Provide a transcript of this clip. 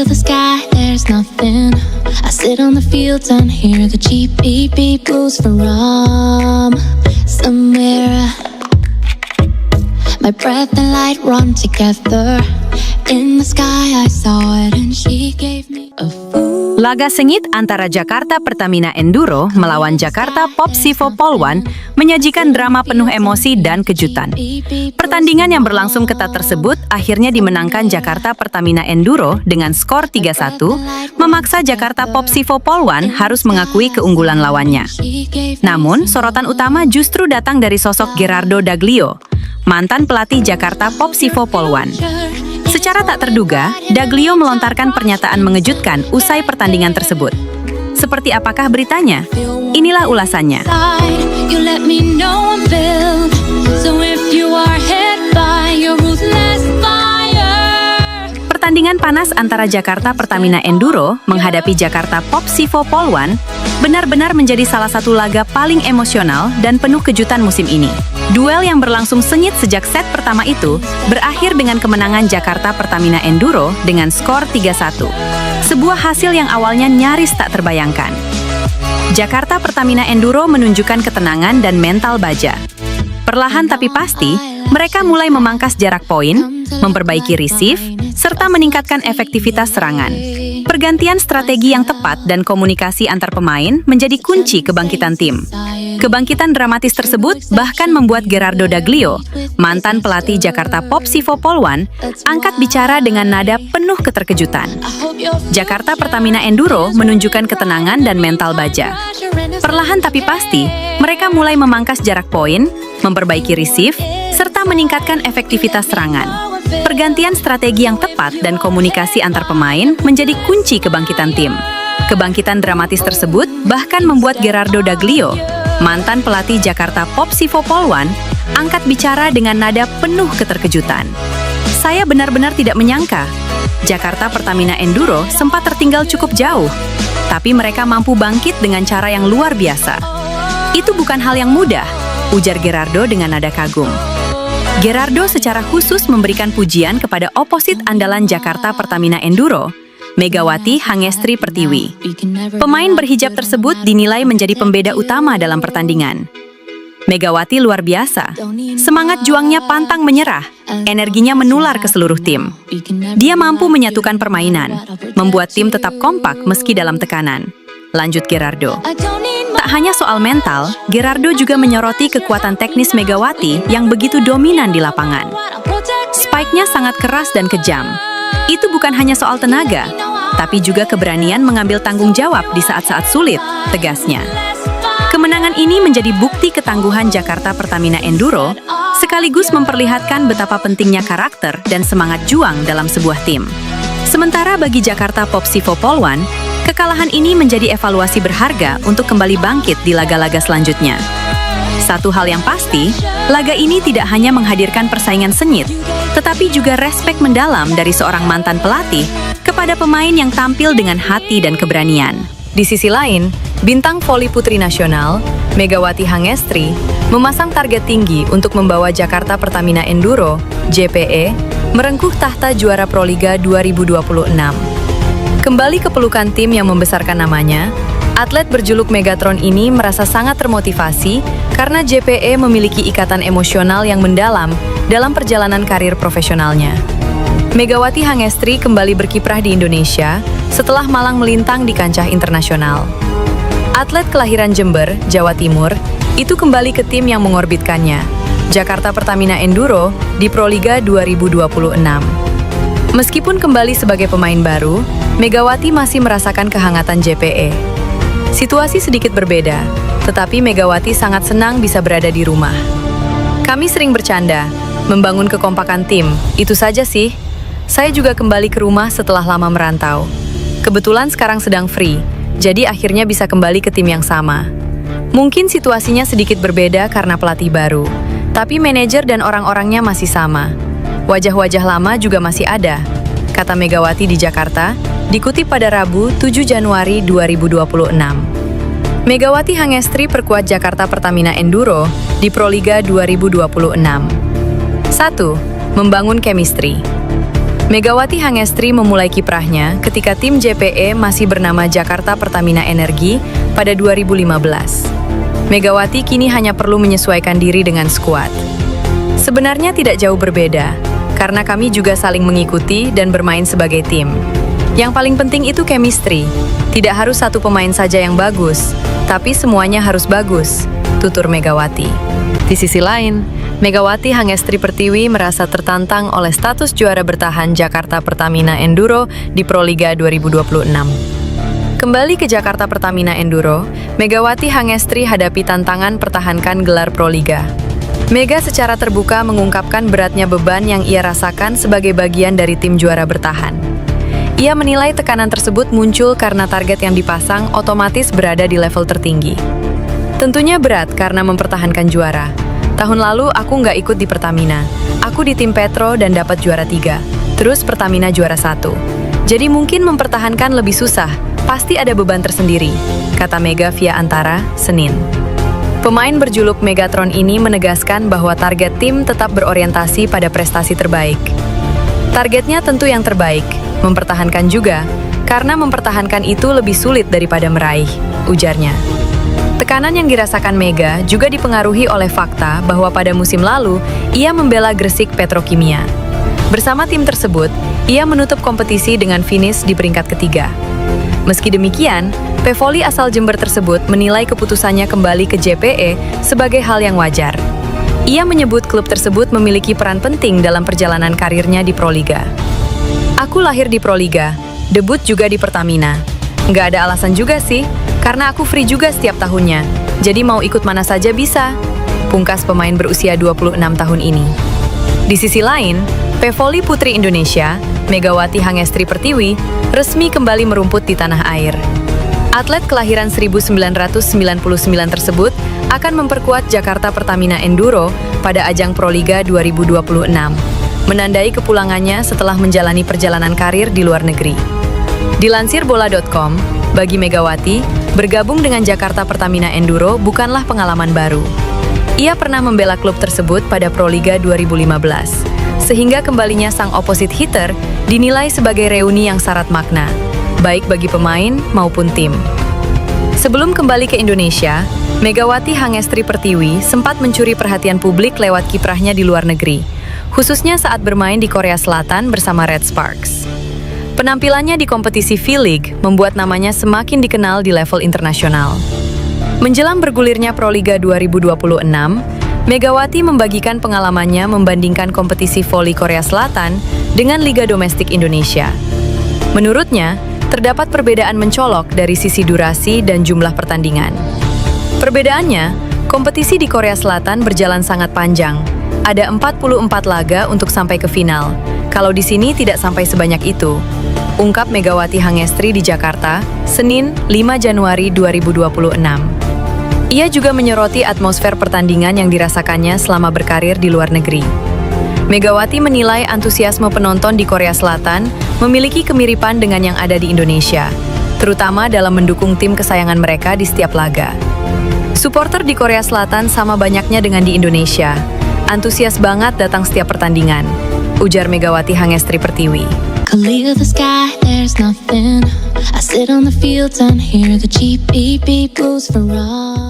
feel the sky, there's nothing. I sit on the fields and hear the cheap beep beep blues from somewhere. My breath and light run together. In the sky I saw it and she gave me a fool. Laga sengit antara Jakarta Pertamina Enduro melawan Jakarta Popsivo Polwan menyajikan drama penuh emosi dan kejutan. Pertandingan yang berlangsung ketat tersebut akhirnya dimenangkan Jakarta Pertamina Enduro dengan skor 3-1, memaksa Jakarta Popsivo Polwan harus mengakui keunggulan lawannya. Namun, sorotan utama justru datang dari sosok Gerardo Daglio, mantan pelatih Jakarta Popsivo Polwan. Secara tak terduga, Daglio melontarkan pernyataan mengejutkan usai pertandingan tersebut. Seperti apakah beritanya? Inilah ulasannya. Pertandingan panas antara Jakarta Pertamina Enduro menghadapi Jakarta Popsivo Polwan benar-benar menjadi salah satu laga paling emosional dan penuh kejutan musim ini. Duel yang berlangsung sengit sejak set pertama itu berakhir dengan kemenangan Jakarta Pertamina Enduro dengan skor 3-1. Sebuah hasil yang awalnya nyaris tak terbayangkan. Jakarta Pertamina Enduro menunjukkan ketenangan dan mental baja. Perlahan tapi pasti, mereka mulai memangkas jarak poin, memperbaiki receive, serta meningkatkan efektivitas serangan. Pergantian strategi yang tepat dan komunikasi antar pemain menjadi kunci kebangkitan tim. Kebangkitan dramatis tersebut bahkan membuat Gerardo Daglio, mantan pelatih Jakarta Popsivo Polwan, angkat bicara dengan nada penuh keterkejutan. Jakarta Pertamina Enduro menunjukkan ketenangan dan mental baja. Perlahan tapi pasti, mereka mulai memangkas jarak poin, memperbaiki receive, serta meningkatkan efektivitas serangan. Pergantian strategi yang tepat dan komunikasi antar pemain menjadi kunci kebangkitan tim. Kebangkitan dramatis tersebut bahkan membuat Gerardo Daglio, mantan pelatih Jakarta Popsivo Polwan, angkat bicara dengan nada penuh keterkejutan. Saya benar-benar tidak menyangka Jakarta Pertamina Enduro sempat tertinggal cukup jauh, tapi mereka mampu bangkit dengan cara yang luar biasa. Itu bukan hal yang mudah, ujar Gerardo dengan nada kagum. Gerardo secara khusus memberikan pujian kepada oposit andalan Jakarta Pertamina Enduro, Megawati Hangestri Pertiwi. Pemain berhijab tersebut dinilai menjadi pembeda utama dalam pertandingan. Megawati luar biasa. Semangat juangnya pantang menyerah, energinya menular ke seluruh tim. Dia mampu menyatukan permainan, membuat tim tetap kompak meski dalam tekanan. Lanjut Gerardo. Tak hanya soal mental, Gerardo juga menyoroti kekuatan teknis Megawati yang begitu dominan di lapangan. Spike-nya sangat keras dan kejam. Itu bukan hanya soal tenaga, tapi juga keberanian mengambil tanggung jawab di saat-saat sulit, tegasnya. Kemenangan ini menjadi bukti ketangguhan Jakarta Pertamina Enduro, sekaligus memperlihatkan betapa pentingnya karakter dan semangat juang dalam sebuah tim. Sementara bagi Jakarta Popsivo Polwan, kekalahan ini menjadi evaluasi berharga untuk kembali bangkit di laga-laga selanjutnya. Satu hal yang pasti, laga ini tidak hanya menghadirkan persaingan sengit, tetapi juga respek mendalam dari seorang mantan pelatih kepada pemain yang tampil dengan hati dan keberanian. Di sisi lain, bintang voli putri nasional, Megawati Hangestri, memasang target tinggi untuk membawa Jakarta Pertamina Enduro, JPE, merengkuh tahta juara Proliga 2026. Kembali ke pelukan tim yang membesarkan namanya, atlet berjuluk Megatron ini merasa sangat termotivasi karena JPE memiliki ikatan emosional yang mendalam dalam perjalanan karir profesionalnya. Megawati Hangestri kembali berkiprah di Indonesia setelah malang melintang di kancah internasional. Atlet kelahiran Jember, Jawa Timur, itu kembali ke tim yang mengorbitkannya, Jakarta Pertamina Enduro di Proliga 2026. Meskipun kembali sebagai pemain baru, Megawati masih merasakan kehangatan JPE. Situasi sedikit berbeda, tetapi Megawati sangat senang bisa berada di rumah. Kami sering bercanda, membangun kekompakan tim, itu saja sih. Saya juga kembali ke rumah setelah lama merantau. Kebetulan sekarang sedang free, jadi akhirnya bisa kembali ke tim yang sama. Mungkin situasinya sedikit berbeda karena pelatih baru, tapi manajer dan orang-orangnya masih sama. Wajah-wajah lama juga masih ada, kata Megawati di Jakarta, dikutip pada Rabu 7 Januari 2026. Megawati Hangestri perkuat Jakarta Pertamina Enduro di Proliga 2026. 1. Membangun chemistry. Megawati Hangestri memulai kiprahnya ketika tim JPE masih bernama Jakarta Pertamina Energi pada 2015. Megawati kini hanya perlu menyesuaikan diri dengan skuad. Sebenarnya tidak jauh berbeda, karena kami juga saling mengikuti dan bermain sebagai tim. Yang paling penting itu chemistry. Tidak harus satu pemain saja yang bagus, tapi semuanya harus bagus, tutur Megawati. Di sisi lain, Megawati Hangestri Pertiwi merasa tertantang oleh status juara bertahan Jakarta Pertamina Enduro di Proliga 2026. Kembali ke Jakarta Pertamina Enduro, Megawati Hangestri hadapi tantangan pertahankan gelar Proliga. Mega secara terbuka mengungkapkan beratnya beban yang ia rasakan sebagai bagian dari tim juara bertahan. Ia menilai tekanan tersebut muncul karena target yang dipasang otomatis berada di level tertinggi. Tentunya berat karena mempertahankan juara. Tahun lalu aku nggak ikut di Pertamina. Aku di tim Petro dan dapat juara 3. Terus Pertamina juara 1. Jadi mungkin mempertahankan lebih susah. Pasti ada beban tersendiri, kata Mega via Antara, Senin. Pemain berjuluk Megatron ini menegaskan bahwa target tim tetap berorientasi pada prestasi terbaik. Targetnya tentu yang terbaik, mempertahankan juga, karena mempertahankan itu lebih sulit daripada meraih, ujarnya. Tekanan yang dirasakan Mega juga dipengaruhi oleh fakta bahwa pada musim lalu, ia membela Gresik Petrokimia. Bersama tim tersebut, ia menutup kompetisi dengan finish di peringkat ketiga. Meski demikian, pevoli asal Jember tersebut menilai keputusannya kembali ke JPE sebagai hal yang wajar. Ia menyebut klub tersebut memiliki peran penting dalam perjalanan karirnya di Proliga. Aku lahir di Proliga, debut juga di Pertamina. Nggak ada alasan juga sih, karena aku free juga setiap tahunnya, jadi mau ikut mana saja bisa, pungkas pemain berusia 26 tahun ini. Di sisi lain, pevoli putri Indonesia, Megawati Hangestri Pertiwi, resmi kembali merumput di tanah air. Atlet kelahiran 1999 tersebut akan memperkuat Jakarta Pertamina Enduro pada ajang Proliga 2026, menandai kepulangannya setelah menjalani perjalanan karir di luar negeri. Dilansir bola.com, bagi Megawati, bergabung dengan Jakarta Pertamina Enduro bukanlah pengalaman baru. Ia pernah membela klub tersebut pada Proliga 2015, sehingga kembalinya sang opposite hitter dinilai sebagai reuni yang syarat makna, baik bagi pemain maupun tim. Sebelum kembali ke Indonesia, Megawati Hangestri Pertiwi sempat mencuri perhatian publik lewat kiprahnya di luar negeri, khususnya saat bermain di Korea Selatan bersama Red Sparks. Penampilannya di kompetisi V-League membuat namanya semakin dikenal di level internasional. Menjelang bergulirnya Proliga 2026, Megawati membagikan pengalamannya membandingkan kompetisi voli Korea Selatan dengan Liga Domestik Indonesia. Menurutnya, terdapat perbedaan mencolok dari sisi durasi dan jumlah pertandingan. Perbedaannya, kompetisi di Korea Selatan berjalan sangat panjang. Ada 44 laga untuk sampai ke final. Kalau di sini tidak sampai sebanyak itu, ungkap Megawati Hangestri di Jakarta, Senin, 5 Januari 2026. Ia juga menyoroti atmosfer pertandingan yang dirasakannya selama berkarir di luar negeri. Megawati menilai antusiasme penonton di Korea Selatan memiliki kemiripan dengan yang ada di Indonesia, terutama dalam mendukung tim kesayangan mereka di setiap laga. Supporter di Korea Selatan sama banyaknya dengan di Indonesia. Antusias banget datang setiap pertandingan, ujar Megawati Hangestri Pertiwi. Clear the sky, there's nothing. I sit on the fields and hear the cheap beep beep blues for us.